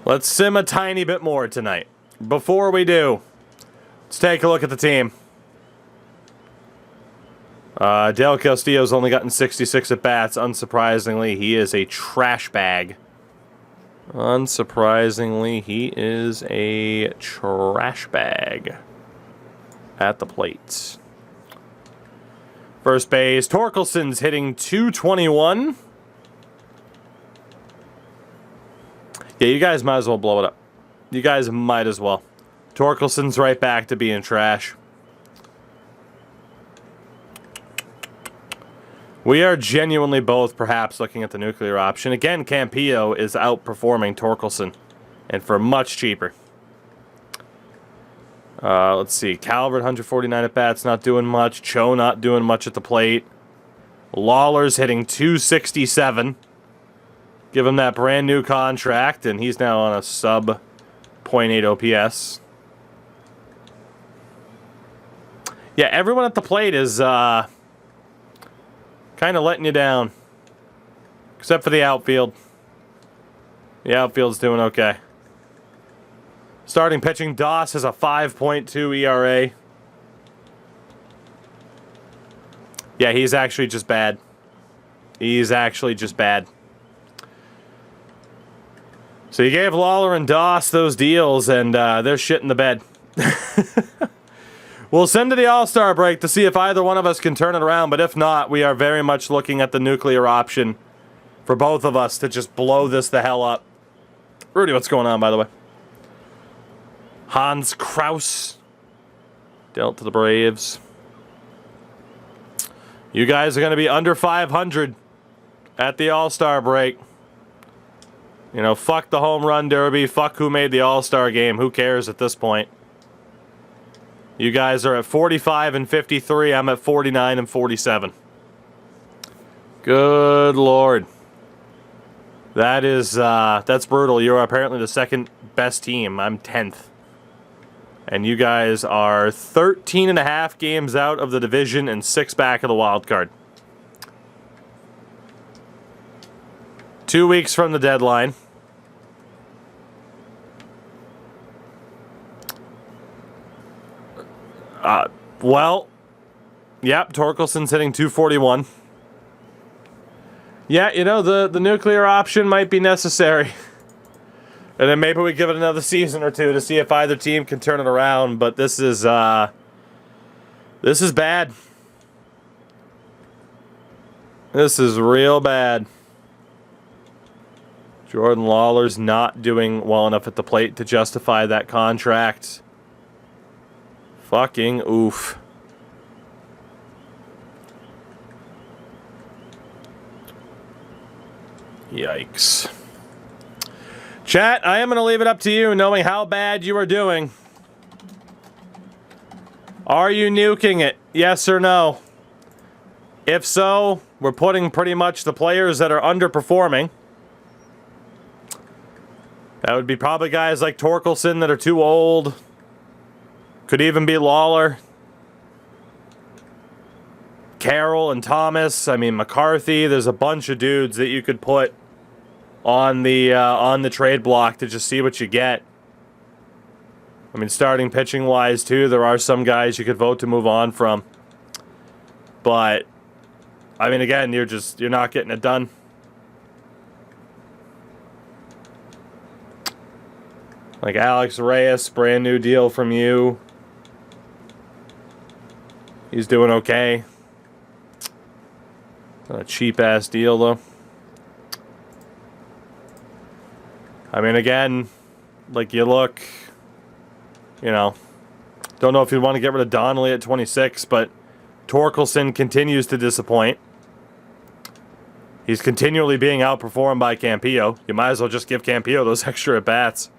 Let's sim a tiny bit more tonight. Before we do, let's take a look at the team. Del Castillo's only gotten 66 at-bats. Unsurprisingly, he is a trash bag. Unsurprisingly, he is a trash bag at the plate. First base, Torkelson's hitting .221. Yeah, you guys might as well blow it up. You guys might as well. Torkelson's right back to being trash. We are genuinely both perhaps looking at the nuclear option. Again, Campillo is outperforming Torkelson, and for much cheaper. Let's see. Calvert, 149 at-bats, not doing much. Cho not doing much at the plate. Lawler's hitting .267. Give him that brand new contract, and he's now on a sub .8 OPS. Yeah, everyone at the plate is kind of letting you down. Except for the outfield. The outfield's doing okay. Starting pitching, Doss has a 5.2 ERA. Yeah, he's actually just bad. He's actually just bad. So you gave Lawler and Doss those deals, and they're shit in the bed. We'll send to the All-Star break to see if either one of us can turn it around, but if not, we are very much looking at the nuclear option for both of us to just blow this the hell up. Rudy, what's going on, by the way? Hans Kraus dealt to the Braves. You guys are going to be under 500 at the All-Star break. You know, fuck the home run derby. Fuck who made the All-Star game. Who cares at this point? You guys are at 45 and 53. I'm at 49 and 47. Good Lord. That is, that's brutal. You're apparently the second best team. I'm 10th. And you guys are 13 and a half games out of the division and 6 back of the wild card. 2 weeks from the deadline. Well, yep, Torkelson's hitting .241. Yeah, you know, the nuclear option might be necessary. And then maybe we give it another season or two to see if either team can turn it around, but this is bad. This is real bad. Jordan Lawler's not doing well enough at the plate to justify that contract. Fucking oof. Yikes. Chat, I am going to leave it up to you, knowing how bad you are doing. Are you nuking it? Yes or no? If so, we're putting pretty much the players that are underperforming. That would be probably guys like Torkelson that are too old. Could even be Lawler. Carroll and Thomas. I mean, McCarthy. There's a bunch of dudes that you could put on the trade block to just see what you get. I mean, starting pitching wise too, there are some guys you could vote to move on from. But I mean, again, you're not getting it done. Like Alex Reyes, brand new deal from you. He's doing okay. Not a cheap ass deal though. I mean, again, like you look, you know, don't know if you'd want to get rid of Donnelly at 26, but Torkelson continues to disappoint. He's continually being outperformed by Campillo. You might as well just give Campillo those extra at-bats.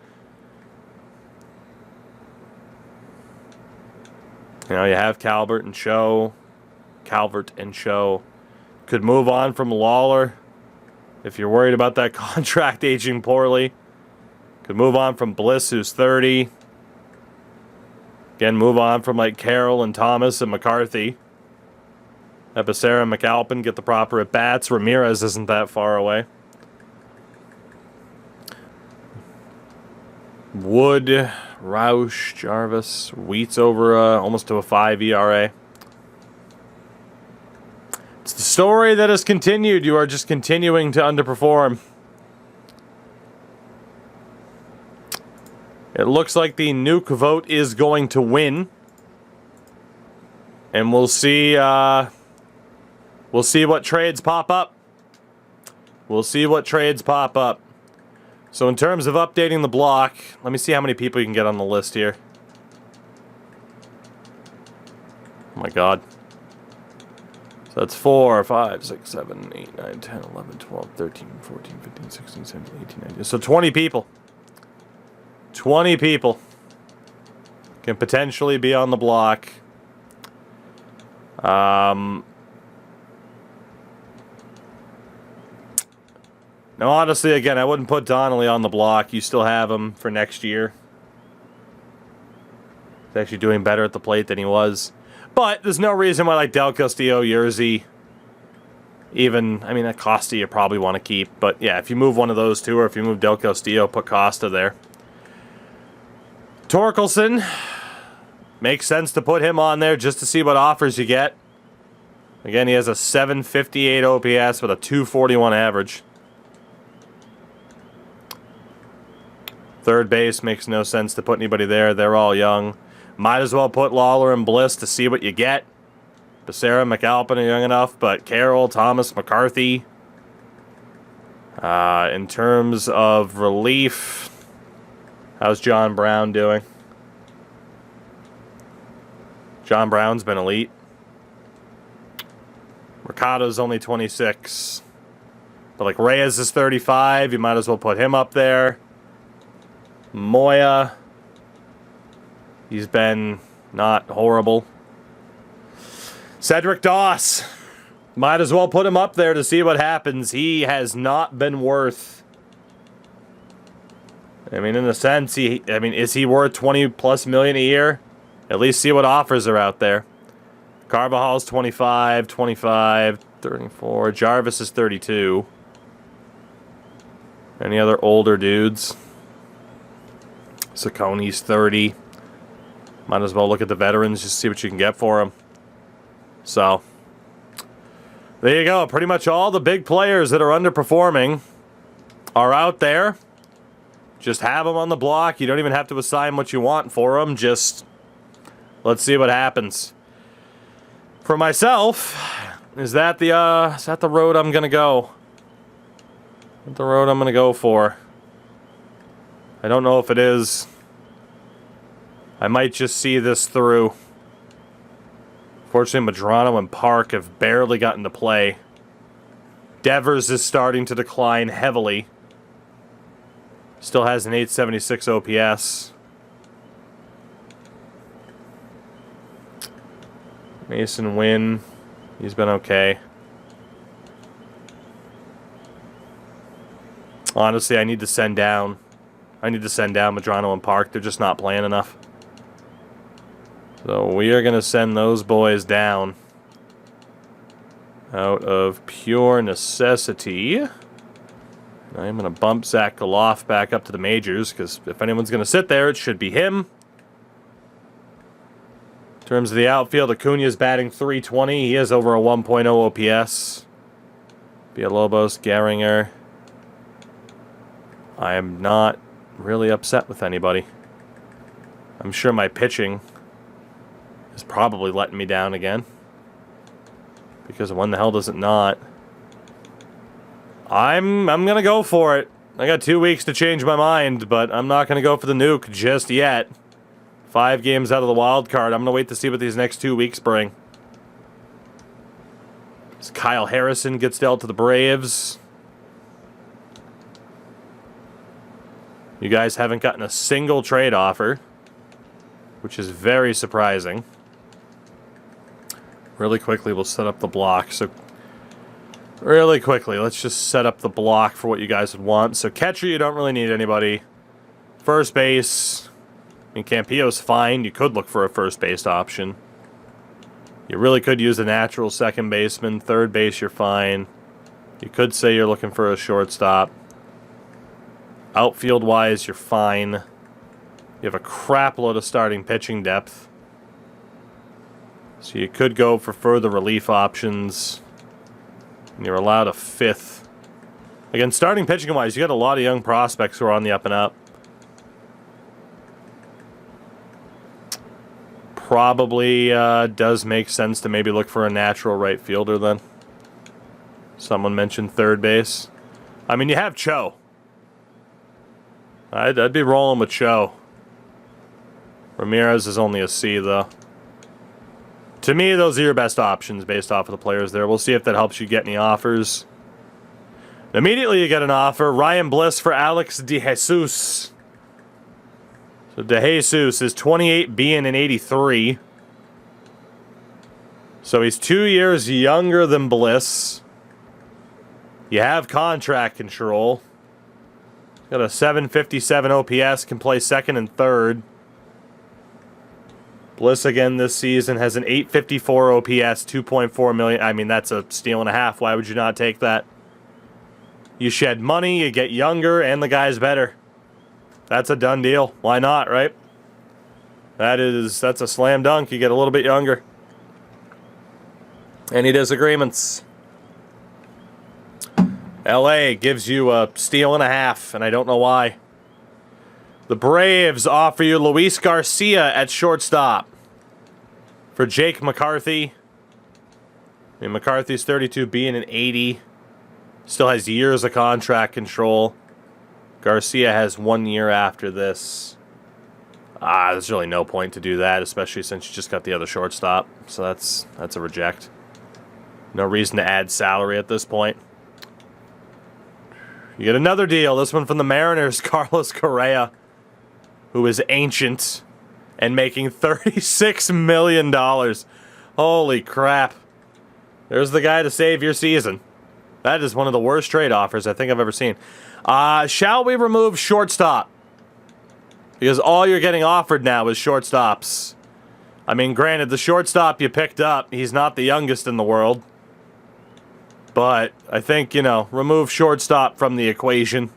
You know, you have Calvert and Cho. Could move on from Lawler if you're worried about that contract aging poorly. Could move on from Bliss, who's 30. Again, move on from like Carroll and Thomas and McCarthy. Have Becerra and McAlpin get the proper at-bats. Ramirez isn't that far away. Wood, Roush, Jarvis, Wheat's over almost to a 5 ERA. It's the story that has continued. You are just continuing to underperform. It looks like the nuke vote is going to win. And we'll see what trades pop up. We'll see what trades pop up. So in terms of updating the block, let me see how many people you can get on the list here. Oh my god. So that's 4, 5, 6, 7, 8, 9, 10, 11, 12, 13, 14, 15, 16, 17, 18, 19. So 20 people. 20 people can potentially be on the block. Now, honestly, again, I wouldn't put Donnelly on the block. You still have him for next year. He's actually doing better at the plate than he was. But there's no reason why, like, Del Castillo, Yerzy, even, I mean, that Costa you probably want to keep. But, yeah, if you move one of those two, or if you move Del Castillo, put Costa there. Torkelson, makes sense to put him on there just to see what offers you get. Again, he has a 758 OPS with a 241 average. Third base makes no sense to put anybody there. They're all young. Might as well put Lawler and Bliss to see what you get. Becerra, McAlpin are young enough, but Carroll, Thomas, McCarthy. In terms of relief, how's John Brown doing? John Brown's been elite. Mercado's only 26. But like Reyes is 35, you might as well put him up there. Moya, he's been not horrible. Cedric Doss, might as well put him up there to see what happens. He has not been worth, I mean, in a sense, is he worth 20 plus million a year? At least see what offers are out there. Carvajal's 25, 25, 34. Jarvis is 32. Any other older dudes? Sacconi's 30. Might as well look at the veterans, just see what you can get for them. So, there you go. Pretty much all the big players that are underperforming are out there. Just have them on the block. You don't even have to assign what you want for them. Just let's see what happens. For myself, is that the road I'm gonna go? Is that the road I'm gonna go for? I don't know if it is. I might just see this through. Fortunately, Medrano and Park have barely gotten to play. Devers is starting to decline heavily. Still has an 876 OPS. Mason Wynn, he's been okay. Honestly, I need to send down Medrano and Park. They're just not playing enough. So we are going to send those boys down out of pure necessity. I'm going to bump Zach Galoff back up to the majors, because if anyone's going to sit there, it should be him. In terms of the outfield, Acuna's batting .320. He has over a 1.0 OPS. Villalobos, Gehringer. I am not really upset with anybody. I'm sure my pitching is probably letting me down again. Because when the hell does it not? I'm gonna go for it. I got 2 weeks to change my mind, but I'm not gonna go for the nuke just yet. 5 games out of the wild card. I'm gonna wait to see what these next 2 weeks bring. As Kyle Harrison gets dealt to the Braves. You guys haven't gotten a single trade offer, which is very surprising. Really quickly, we'll set up the block. So, really quickly, let's just set up the block for what you guys would want. So, catcher, you don't really need anybody. First base, I mean, Campillo's fine. You could look for a first base option. You really could use a natural second baseman. Third base, you're fine. You could say you're looking for a shortstop. Outfield-wise, you're fine. You have a crap load of starting pitching depth. So you could go for further relief options. And you're allowed a 5th. Again, starting pitching-wise, you got a lot of young prospects who are on the up and up. Probably does make sense to maybe look for a natural right fielder then. Someone mentioned third base. I mean, you have Cho. I'd be rolling with Cho. Ramirez is only a C, though. To me, those are your best options based off of the players there. We'll see if that helps you get any offers. Immediately you get an offer. Ryan Bliss for Alex DeJesus. So DeJesus is 28, being an 83. So he's 2 years younger than Bliss. You have contract control. Got a 757 OPS, can play second and third. Bliss again this season has an 854 OPS, 2.4 million. I mean, that's a steal and a half. Why would you not take that? You shed money, you get younger, and the guy's better. That's a done deal. Why not, right? That's a slam dunk. You get a little bit younger. Any disagreements? LA gives you a steal and a half, and I don't know why. The Braves offer you Luis Garcia at shortstop for Jake McCarthy. I mean, McCarthy's 32, being an 80. Still has years of contract control. Garcia has 1 year after this. There's really no point to do that, especially since you just got the other shortstop. So that's a reject. No reason to add salary at this point. You get another deal. This one from the Mariners, Carlos Correa, who is ancient and making $36 million. Holy crap. There's the guy to save your season. That is one of the worst trade offers I think I've ever seen. Shall we remove shortstop? Because all you're getting offered now is shortstops. I mean, granted, the shortstop you picked up, he's not the youngest in the world. But I think, remove shortstop from the equation.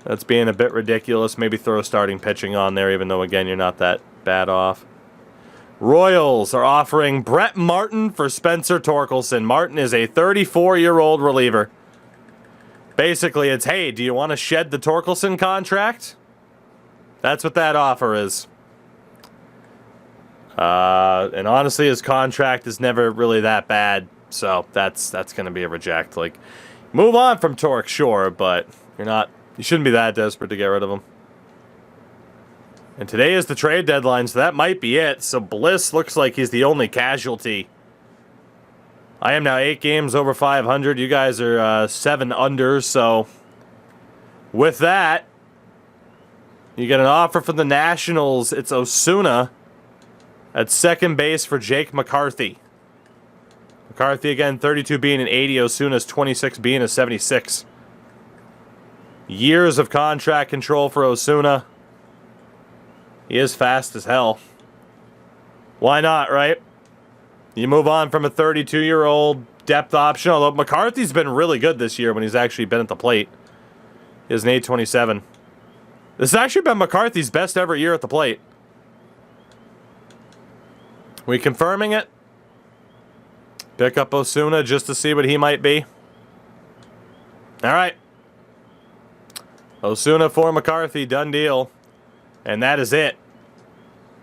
That's being a bit ridiculous. Maybe throw starting pitching on there, even though, again, you're not that bad off. Royals are offering Brett Martin for Spencer Torkelson. Martin is a 34-year-old reliever. Basically, it's, hey, do you want to shed the Torkelson contract? That's what that offer is. And honestly, his contract is never really that bad. So that's going to be a reject. Like, move on from Torque, sure, but you shouldn't be that desperate to get rid of him. And today is the trade deadline, so that might be it. So Bliss looks like he's the only casualty. I am now 8 games over 500. You guys are 7 under, so with that, you get an offer from the Nationals. It's Osuna at second base for Jake McCarthy. McCarthy, again, 32 being an 80. Osuna's 26 being a 76. Years of contract control for Osuna. He is fast as hell. Why not, right? You move on from a 32-year-old depth option, although McCarthy's been really good this year when he's actually been at the plate. He has an 827. This has actually been McCarthy's best ever year at the plate. We confirming it? Pick up Osuna just to see what he might be. All right. Osuna for McCarthy, done deal. And that is it.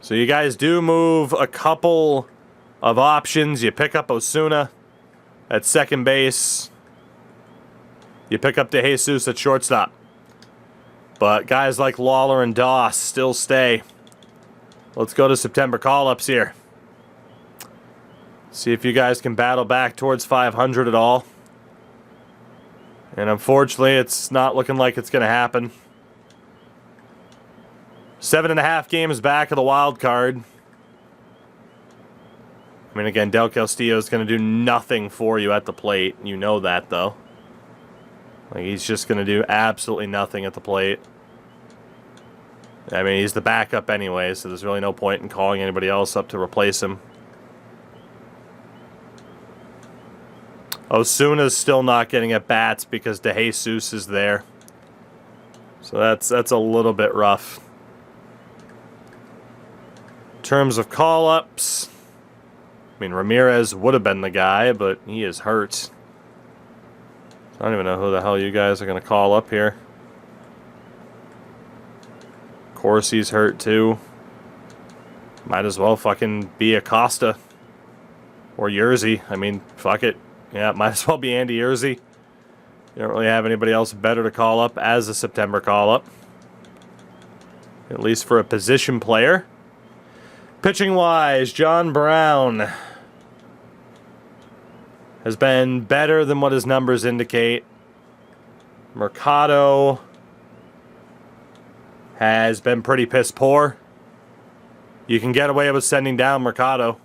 So you guys do move a couple of options. You pick up Osuna at second base. You pick up DeJesus at shortstop. But guys like Lawler and Doss still stay. Let's go to September call-ups here. See if you guys can battle back towards 500 at all. And unfortunately, it's not looking like it's going to happen. 7.5 games back of the wild card. I mean, again, Del Castillo is going to do nothing for you at the plate. You know that, though. Like, he's just going to do absolutely nothing at the plate. I mean, he's the backup anyway, so there's really no point in calling anybody else up to replace him. Osuna's still not getting at bats because DeJesus is there. So that's a little bit rough. terms of call-ups, I mean, Ramirez would have been the guy, but he is hurt. I don't even know who the hell you guys are going to call up here. Corsi's hurt too. Might as well fucking be Acosta. Or Yerzy. I mean, fuck it. Yeah, might as well be Andy Yerzy. You don't really have anybody else better to call up as a September call-up. At least for a position player. Pitching-wise, John Brown has been better than what his numbers indicate. Mercado has been pretty piss poor. You can get away with sending down Mercado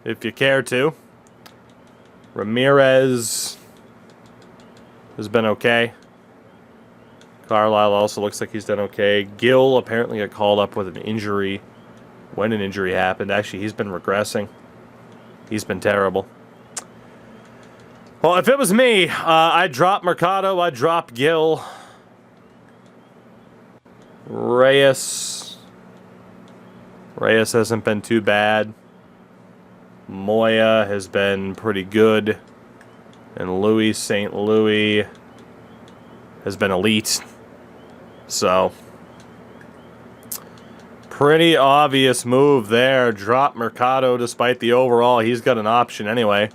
if you care to. Ramirez has been okay. Carlisle also looks like he's done okay. Gill apparently got called up with an injury. When an injury happened. Actually, he's been regressing. He's been terrible. Well, if it was me, I'd drop Mercado. I'd drop Gill. Reyes hasn't been too bad. Moya has been pretty good. And Louis St. Louis has been elite. So, pretty obvious move there. Drop Mercado despite the overall. He's got an option anyway.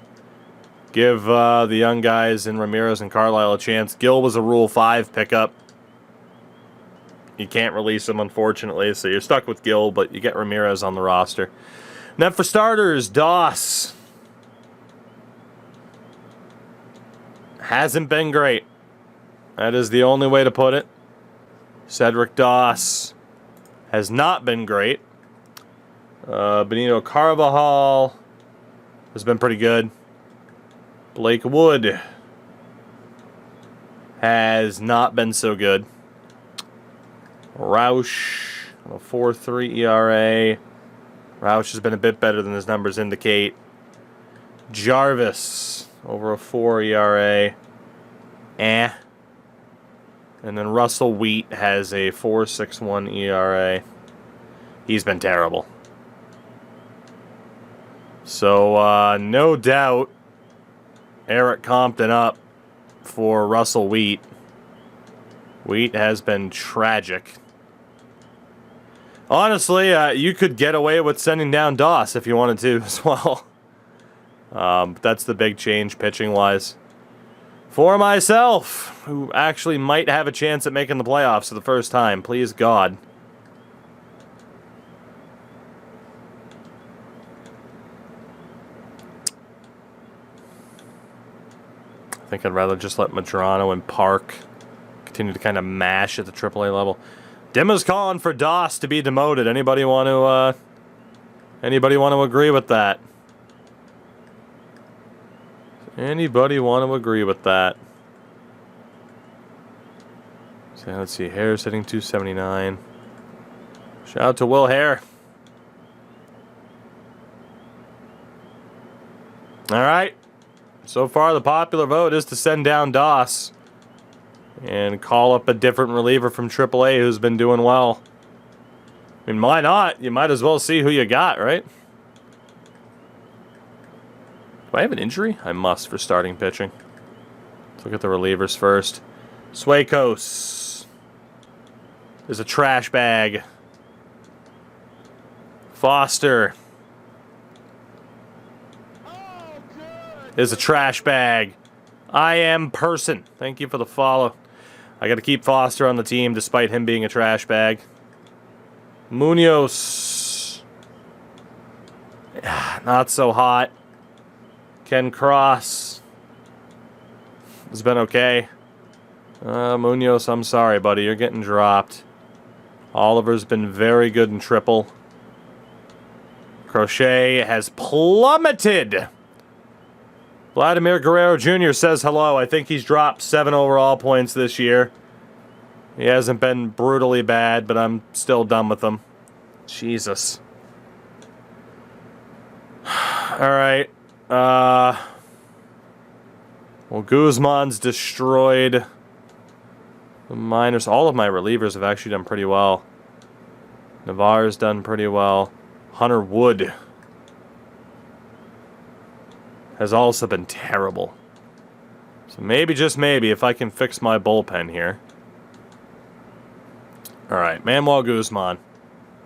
Give the young guys in Ramirez and Carlisle a chance. Gill was a Rule 5 pickup. You can't release him, unfortunately, so you're stuck with Gill, but you get Ramirez on the roster. And then for starters, Doss. Hasn't been great. That is the only way to put it. Cedric Doss has not been great. Benito Carvajal has been pretty good. Blake Wood has not been so good. Roush, a 4.3 ERA. Roush has been a bit better than his numbers indicate. Jarvis, over a 4 ERA. And then Russell Wheat has a 4.61 ERA. He's been terrible. So, no doubt, Eric Compton up for Russell Wheat. Wheat has been tragic. Honestly, you could get away with sending down Doss if you wanted to as well. That's the big change pitching-wise. For myself, who actually might have a chance at making the playoffs for the first time, please God. I think I'd rather just let Madrano and Park continue to kind of mash at the AAA level. Dimma's calling for Doss to be demoted. Anybody want to agree with that? Anybody want to agree with that? So let's see. Hare's hitting 279. Shout out to Will Hare. All right. So far, the popular vote is to send down Doss and call up a different reliever from AAA who's been doing well. I mean, why not? You might as well see who you got, right? Do I have an injury? I must for starting pitching. Let's look at the relievers first. Suecos is a trash bag. Foster is a trash bag. I am person. Thank you for the follow. I got to keep Foster on the team despite him being a trash bag. Munoz. Not so hot. Ken Cross has been okay. Munoz, I'm sorry, buddy. You're getting dropped. Oliver's been very good in triple. Crochet has plummeted. Vladimir Guerrero Jr. says hello. I think he's dropped 7 overall points this year. He hasn't been brutally bad, but I'm still done with him. Jesus. Alright. Well, Guzman's destroyed the minors. All of my relievers have actually done pretty well. Navarre's done pretty well. Hunter Wood has also been terrible. So maybe, just maybe, if I can fix my bullpen here. Alright, Manuel Guzman.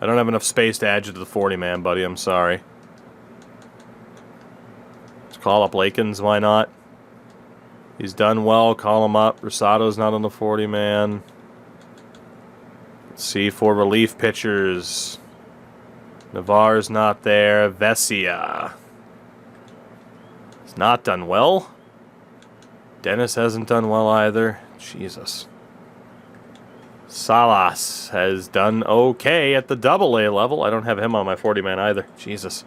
I don't have enough space to add you to the 40-man, buddy. I'm sorry. Let's call up Lakins. Why not? He's done well. Call him up. Rosado's not on the 40-man. Let's see, for relief pitchers. Navarre's not there. Vesia. He's not done well. Dennis hasn't done well either. Jesus. Salas has done okay at the AA level. I don't have him on my 40-man either. Jesus.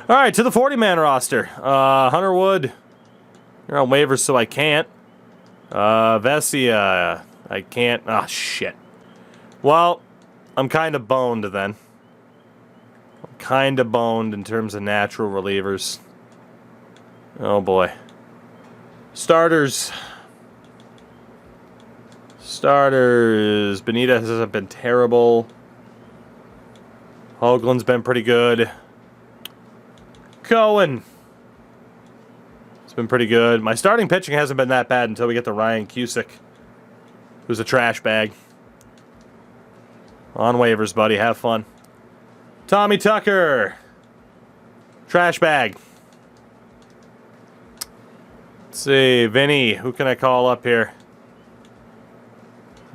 All right, to the 40-man roster. Hunter Wood. You're on waivers, so I can't. Vesia. I can't. Ah, shit. Well, I'm kind of boned then. I'm kind of boned in terms of natural relievers. Oh, boy. Starters. Benitez hasn't been terrible. Hoagland's been pretty good. Cohen. It's been pretty good. My starting pitching hasn't been that bad until we get to Ryan Cusick, who's a trash bag. On waivers, buddy. Have fun. Tommy Tucker. Trash bag. Let's see. Vinny. Who can I call up here?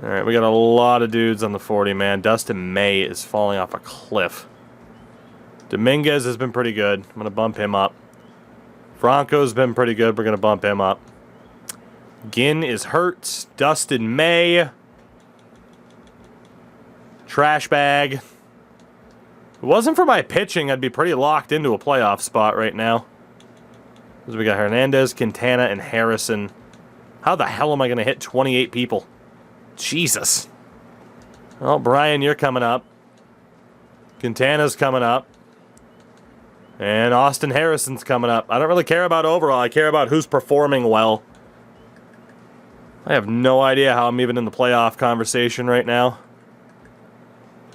Alright, we got a lot of dudes on the 40-man. Dustin May is falling off a cliff. Dominguez has been pretty good. I'm going to bump him up. Franco's been pretty good. We're going to bump him up. Ginn is hurt. Dustin May. Trash bag. If it wasn't for my pitching, I'd be pretty locked into a playoff spot right now. Because we got Hernandez, Quintana, and Harrison. How the hell am I going to hit 28 people? Jesus. Well, Brian, you're coming up. Quintana's coming up. And Austin Harrison's coming up. I don't really care about overall. I care about who's performing well. I have no idea how I'm even in the playoff conversation right now.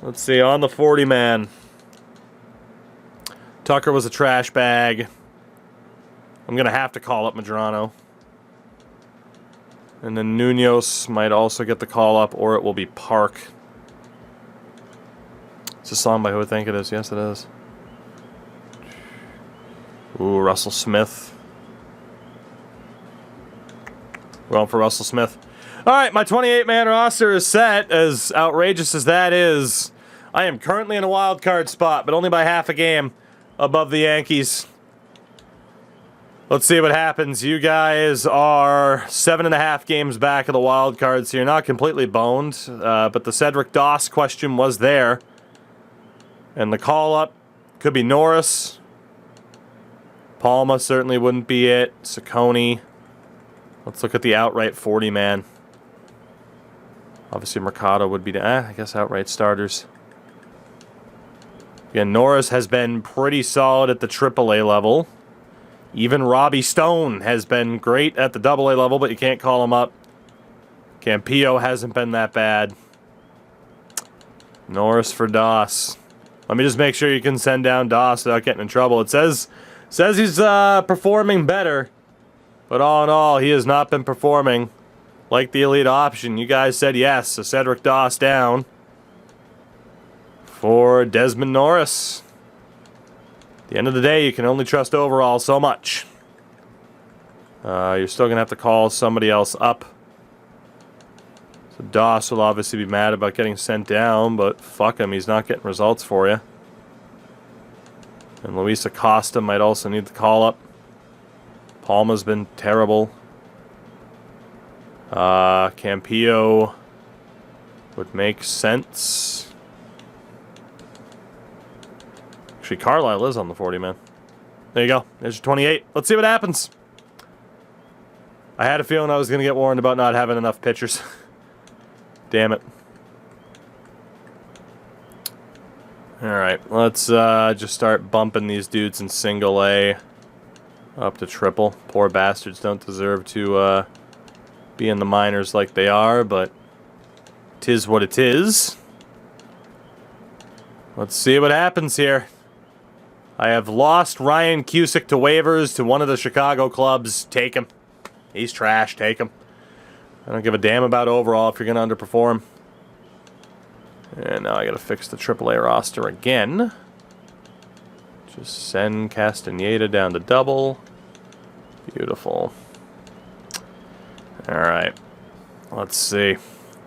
Let's see, on the 40-man. Tucker was a trash bag. I'm going to have to call up Medrano. And then Munoz might also get the call up, or it will be Park. It's a song by who I think it is. Yes, it is. Ooh, Russell Smith. We're going for Russell Smith. All right, my 28-man roster is set. As outrageous as that is, I am currently in a wild card spot, but only by half a game above the Yankees. Let's see what happens. You guys are 7.5 games back of the wild card, so you're not completely boned. But the Cedric Doss question was there. And the call-up could be Norris. Palma certainly wouldn't be it. Ciccone. Let's look at the outright 40-man. Obviously, Mercado would be... I guess outright starters. Again, Norris has been pretty solid at the AAA level. Even Robbie Stone has been great at the AA level, but you can't call him up. Campillo hasn't been that bad. Norris for Doss. Let me just make sure you can send down Doss without getting in trouble. It says he's performing better, but all in all, he has not been performing like the elite option. You guys said yes, so Cedric Doss down for Desmond Norris. At the end of the day, you can only trust overall so much. You're still going to have to call somebody else up. So Doss will obviously be mad about getting sent down, but fuck him, he's not getting results for you. And Luis Acosta might also need the call up. Palma's been terrible. Campillo would make sense. Actually, Carlisle is on the 40-man. There you go. There's your 28. Let's see what happens. I had a feeling I was going to get warned about not having enough pitchers. Damn it. Alright, let's just start bumping these dudes in single A up to triple. Poor bastards don't deserve to be in the minors like they are, but 'tis what it is. Let's see what happens here. I have lost Ryan Cusick to waivers to one of the Chicago clubs. Take him. He's trash. Take him. I don't give a damn about overall if you're going to underperform. And now I got to fix the AAA roster again. Just send Castaneda down to double. Beautiful. All right. Let's see.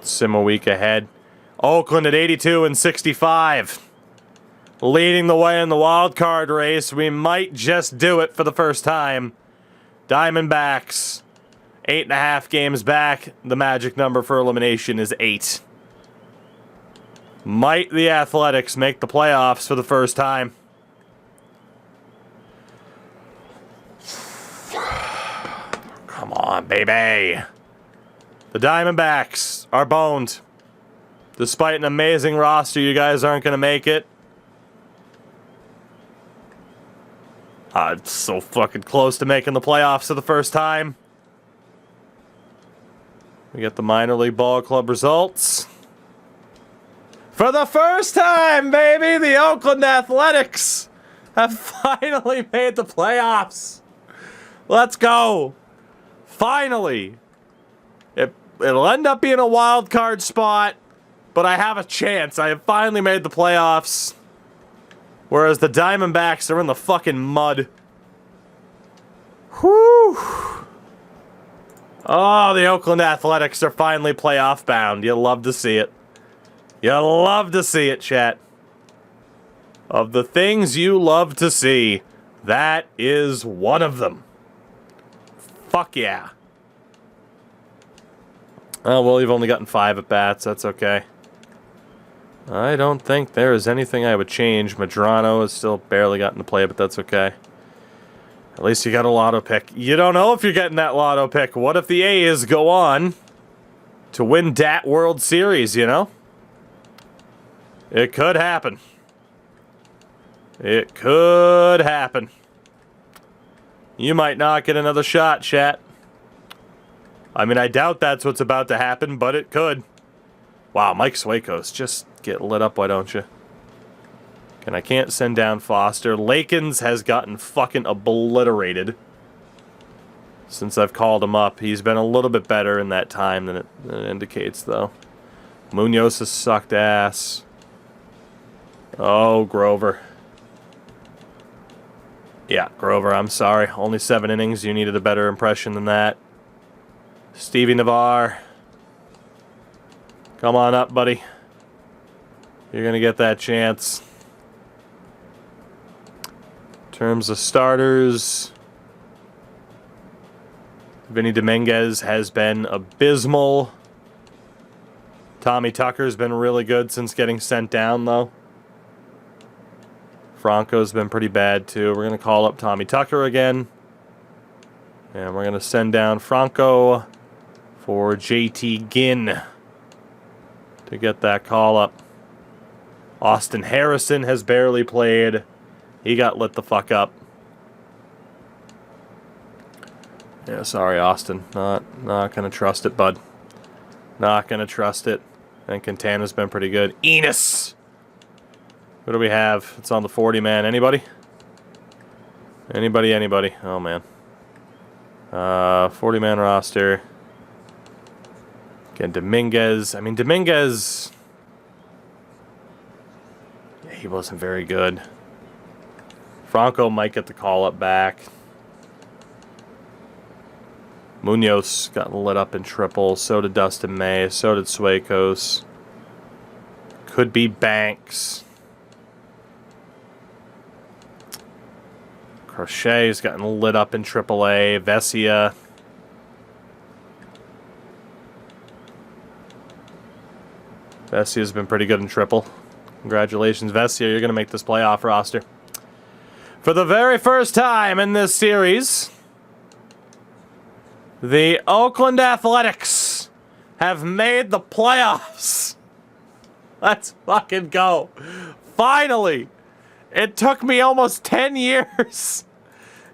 Sim a week ahead. Oakland at 82 and 65. Leading the way in the wild card race. We might just do it for the first time. Diamondbacks, 8.5 games back. The magic number for elimination is 8. Might the Athletics make the playoffs for the first time? Come on, baby. The Diamondbacks are boned. Despite an amazing roster, you guys aren't going to make it. It's so fucking close to making the playoffs for the first time. We get the minor league ball club results. For the first time, baby, the Oakland Athletics have finally made the playoffs. Let's go. Finally. It'll end up being a wild card spot, but I have a chance. I have finally made the playoffs. Whereas the Diamondbacks are in the fucking mud. Whew. Oh, the Oakland Athletics are finally playoff bound. You love to see it. You love to see it, chat. Of the things you love to see, that is one of them. Fuck yeah. Oh, well, you've only gotten 5 at-bats. That's okay. I don't think there is anything I would change. Medrano has still barely gotten to play, but that's okay. At least you got a lotto pick. You don't know if you're getting that lotto pick. What if the A's go on to win that World Series, you know? It could happen. It could happen. You might not get another shot, chat. I mean, I doubt that's what's about to happen, but it could. Wow, Mike Sueikos, just get lit up, why don't you? And I can't send down Foster. Lakins has gotten fucking obliterated since I've called him up. He's been a little bit better in that time than it indicates, though. Munoz has sucked ass. Oh, Grover. Yeah, Grover, I'm sorry. Only 7 innings. You needed a better impression than that. Stevie Navar. Come on up, buddy. You're going to get that chance. In terms of starters, Vinny Dominguez has been abysmal. Tommy Tucker's been really good since getting sent down, though. Franco's been pretty bad, too. We're going to call up Tommy Tucker again. And we're going to send down Franco for JT Ginn to get that call up. Austin Harrison has barely played. He got lit the fuck up. Yeah, sorry, Austin. Not going to trust it, bud. Not going to trust it. And Quintana's been pretty good. Enos! What do we have? It's on the 40-man. Anybody? Anybody? Oh, man. 40-man roster. Again, Dominguez. I mean, Dominguez... yeah, he wasn't very good. Franco might get the call-up back. Munoz got lit up in triple. So did Dustin May. So did Sueikos. Could be Banks. Crochet's gotten lit up in AAA. Vesia. Vesia's been pretty good in triple. Congratulations, Vesia. You're going to make this playoff roster. For the very first time in this series, the Oakland Athletics have made the playoffs. Let's fucking go. Finally. It took me almost 10 years.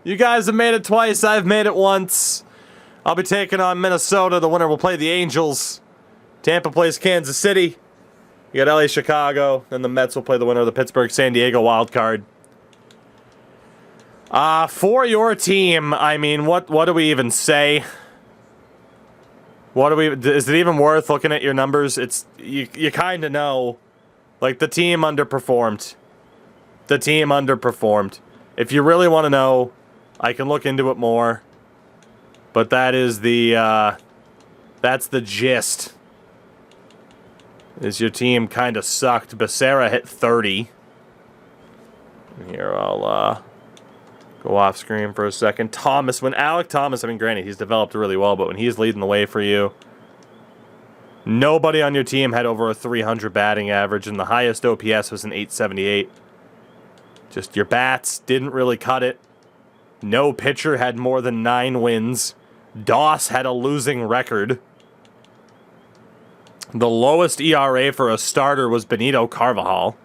You guys have made it twice. I've made it once. I'll be taking on Minnesota. The winner will play the Angels. Tampa plays Kansas City. You got LA, Chicago. Then the Mets will play the winner of the Pittsburgh-San Diego wild card. For your team, I mean, what do we even say? Is it even worth looking at your numbers? You kind of know. Like, the team underperformed. The team underperformed. If you really want to know, I can look into it more. But that is that's the gist. Is your team kind of sucked. Becerra hit 30. Here, I'll go off screen for a second. Thomas, when Alec Thomas, I mean, granted, he's developed really well, but when he's leading the way for you, nobody on your team had over a 300 batting average, and the highest OPS was an 878. Just your bats didn't really cut it. No pitcher had more than 9 wins. Doss had a losing record. The lowest ERA for a starter was Benito Carvajal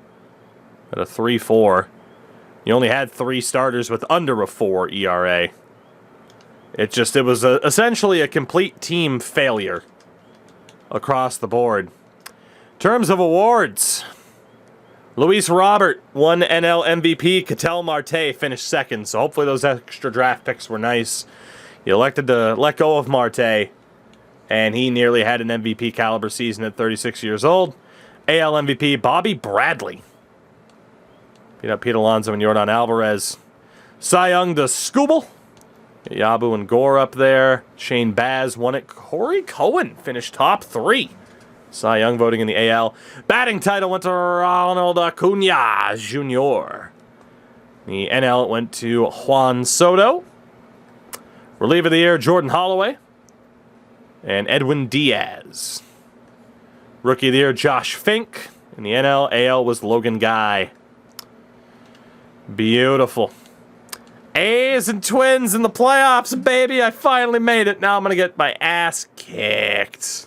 at a 3.4. You only had 3 starters with under a 4 ERA. It was essentially a complete team failure across the board. In terms of awards, Luis Robert won NL MVP. Ketel Marte finished second, so hopefully those extra draft picks were nice. You elected to let go of Marte, and he nearly had an MVP caliber season at 36 years old. AL MVP Bobby Bradley beat up Pete Alonso and Yordan Alvarez. Cy Young to Scooble. Yabu and Gore up there. Shane Baz won it. Corey Cohen finished top 3. Cy Young voting in the AL. Batting title went to Ronald Acuna Jr. The NL, it went to Juan Soto. Reliever of the year, Jordan Holloway. And Edwin Diaz. Rookie of the year, Josh Fink. In the NL, AL was Logan Guy. Beautiful. A's and Twins in the playoffs, baby. I finally made it. Now I'm going to get my ass kicked.